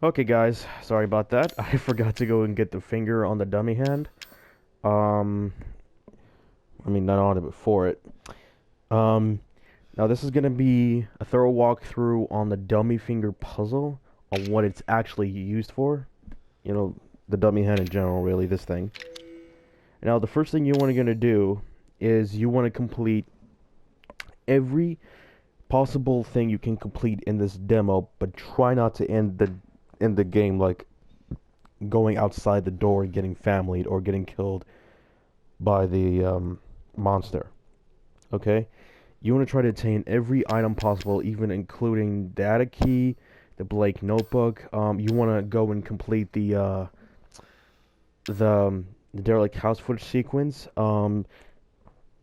Okay, guys, sorry about that. I forgot to go and get the finger on the dummy hand. Um, not on it, but for it. Um, Now this is gonna be a thorough walkthrough on the dummy finger puzzle, on what it's actually used for. You know, the dummy hand in general, really, this thing. Now, the first thing you want to gonna do is you want to complete every possible thing you can complete in this demo, but try not to end the game like going outside the door and getting familied or getting killed by the monster. Okay? You want to try to attain every item possible, even including data key, the Blake notebook. You want to go and complete the derelict house footage sequence.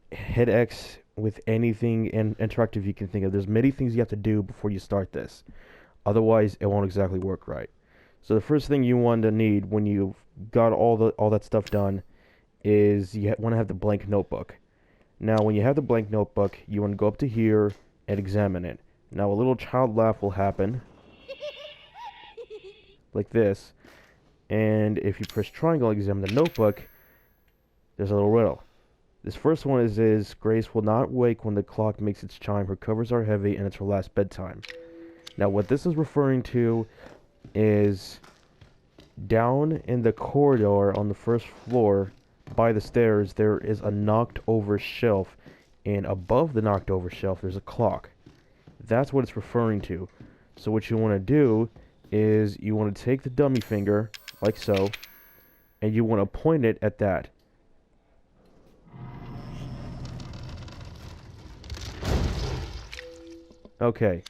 Hit X with anything interactive you can think of. There's many things you have to do before you start this. Otherwise, it won't exactly work right. So the first thing you want to need when you've got all that stuff done is you want to have the blank notebook. Now, when you have the blank notebook, you want to go up to here and examine it. Now, a little child laugh will happen, like this. And if you press triangle and examine the notebook, there's a little riddle. This first one is Grace will not wake when the clock makes its chime. Her covers are heavy, and it's her last bedtime. Now, what this is referring to is down in the corridor on the first floor by the stairs, there is a knocked over shelf, and above the knocked over shelf, there's a clock. That's what it's referring to. So what you want to do is you want to take the dummy finger, like so, and you want to point it at that. Okay.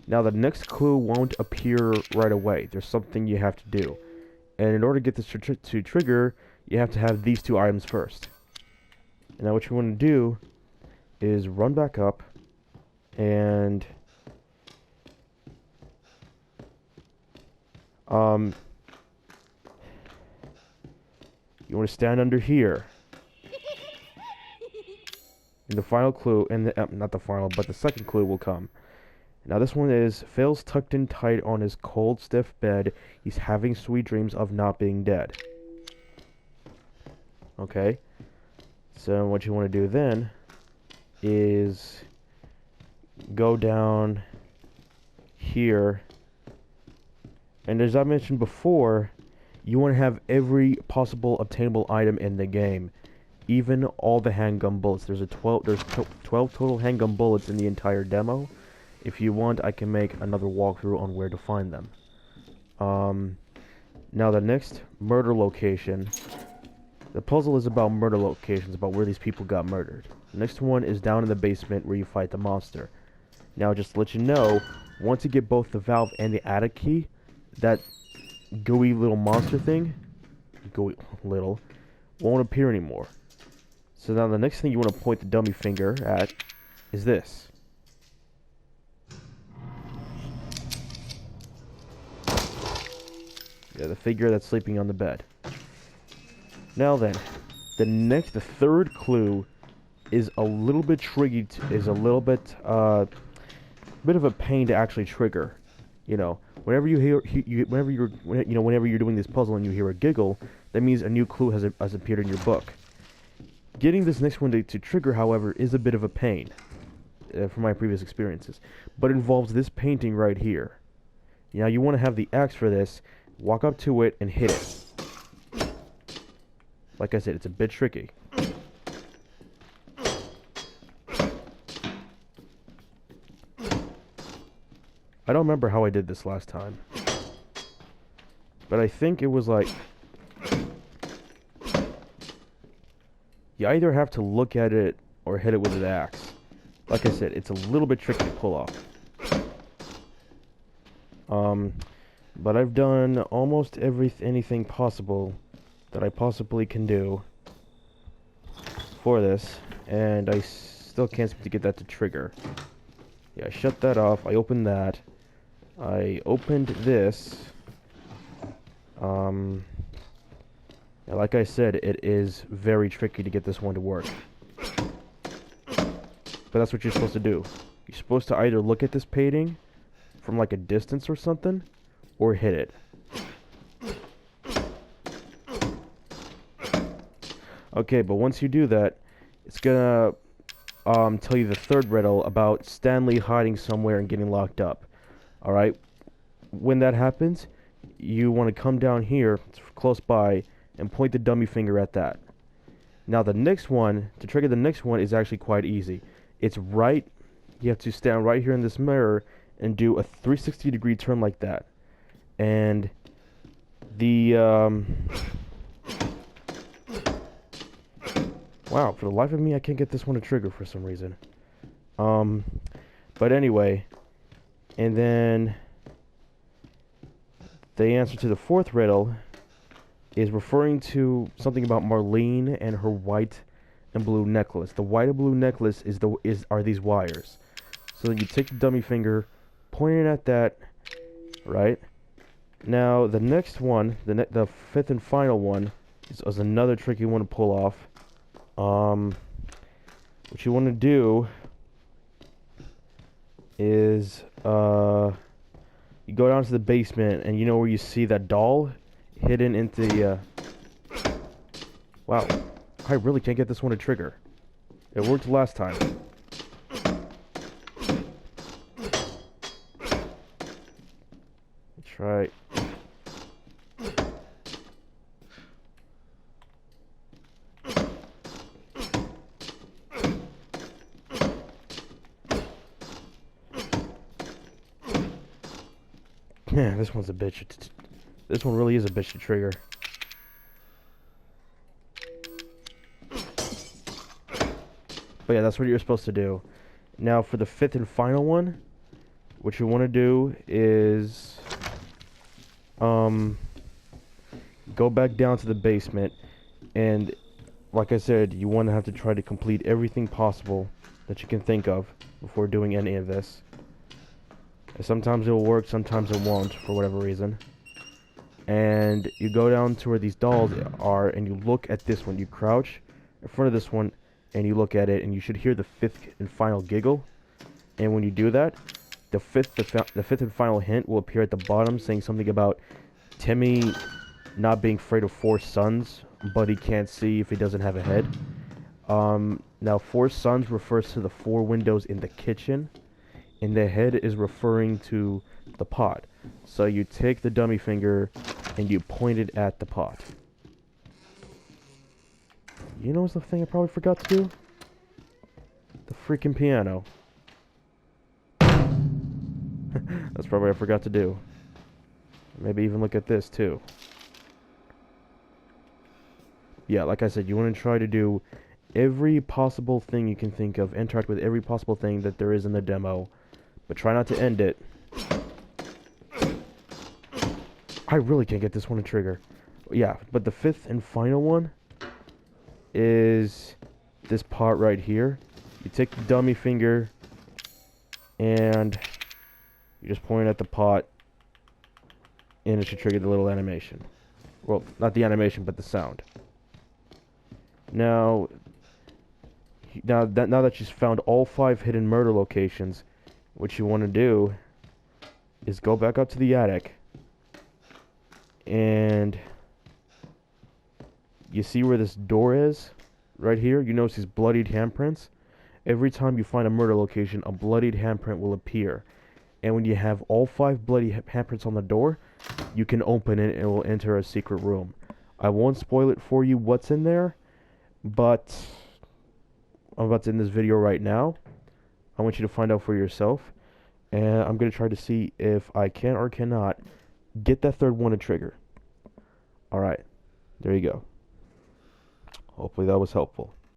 Now the next clue won't appear right away. There's something you have to do. And in order to get this to trigger, you have to have these two items first. And now what you want to do is run back up and you want to stand under here. And the final clue, and not the final, but the second clue will come. Now this one is, Phil's tucked in tight on his cold, stiff bed. He's having sweet dreams of not being dead. Okay? So what you want to do then is go down here. And as I mentioned before, you want to have every possible obtainable item in the game. Even all the handgun bullets. There's 12 total handgun bullets in the entire demo. If you want, I can make another walkthrough on where to find them. Now the next murder location. The puzzle is about murder locations, about where these people got murdered. The next one is down in the basement where you fight the monster. Now just to let you know, once you get both the valve and the attic key, that gooey little monster thing, gooey little, won't appear anymore. So now the next thing you want to point the dummy finger at is this. Yeah, the figure that's sleeping on the bed. Now then, the third clue is a little bit tricky, bit of a pain to actually trigger. You know, whenever you're doing this puzzle and you hear a giggle, that means a new clue has appeared in your book. Getting this next one to trigger, however, is a bit of a pain, from my previous experiences, but involves this painting right here. Now you want to have the axe for this. Walk up to it and hit it. Like I said, it's a bit tricky. I don't remember how I did this last time, but I think it was like, you either have to look at it or hit it with an axe. Like I said, it's a little bit tricky to pull off. But I've done almost anything possible that I possibly can do for this, and I still can't seem to get that to trigger. Yeah, I shut that off. I opened that. I opened this. Yeah, like I said, it is very tricky to get this one to work. But that's what you're supposed to do. You're supposed to either look at this painting from like a distance or something, or hit it. Okay, but once you do that, it's gonna tell you the third riddle about Stanley hiding somewhere and getting locked up. Alright? When that happens, you want to come down here, close by, and point the dummy finger at that. Now the next one, to trigger the next one, is actually quite easy. It's right, you have to stand right here in this mirror and do a 360-degree turn like that. And the, wow, for the life of me, I can't get this one to trigger for some reason. But anyway, and then the answer to the fourth riddle is referring to something about Marlene and her white and blue necklace. The white and blue necklace are these wires. So you take the dummy finger, point it at that, right? Now the next one, the fifth and final one, is another tricky one to pull off. What you want to do is you go down to the basement, and you know where you see that doll hidden into the wow, I really can't get this one to trigger. It worked last time. Let's try. Yeah, this one's a bitch. This one really is a bitch to trigger. But yeah, that's what you're supposed to do. Now for the fifth and final one, what you want to do is go back down to the basement, and like I said, you want to have to try to complete everything possible that you can think of before doing any of this. Sometimes it'll work, sometimes it won't, for whatever reason. And you go down to where these dolls are, and you look at this one. You crouch in front of this one, and you look at it, and you should hear the fifth and final giggle. And when you do that, the fifth and final hint will appear at the bottom, saying something about Timmy not being afraid of four suns, but he can't see if he doesn't have a head. Now, four suns refers to the four windows in the kitchen, and the head is referring to the pot. So you take the dummy finger and you point it at the pot. You know what's the thing I probably forgot to do? The freaking piano. That's probably what I forgot to do. Maybe even look at this too. Yeah, like I said, you want to try to do every possible thing you can think of, interact with every possible thing that there is in the demo, but try not to end it. I really can't get this one to trigger. Yeah, but the fifth and final one is this part right here. You take the dummy finger and you just point it at the pot, and it should trigger the little animation. Well, not the animation, but the sound. Now that you've found all 5 hidden murder locations, what you want to do is go back up to the attic, and you see where this door is? Right here, you notice these bloodied handprints? Every time you find a murder location, a bloodied handprint will appear. And when you have all 5 bloody handprints on the door, you can open it and it will enter a secret room. I won't spoil it for you what's in there, but I'm about to end this video right now. I want you to find out for yourself, and I'm going to try to see if I can or cannot get that third one to trigger. Alright, there you go. Hopefully that was helpful.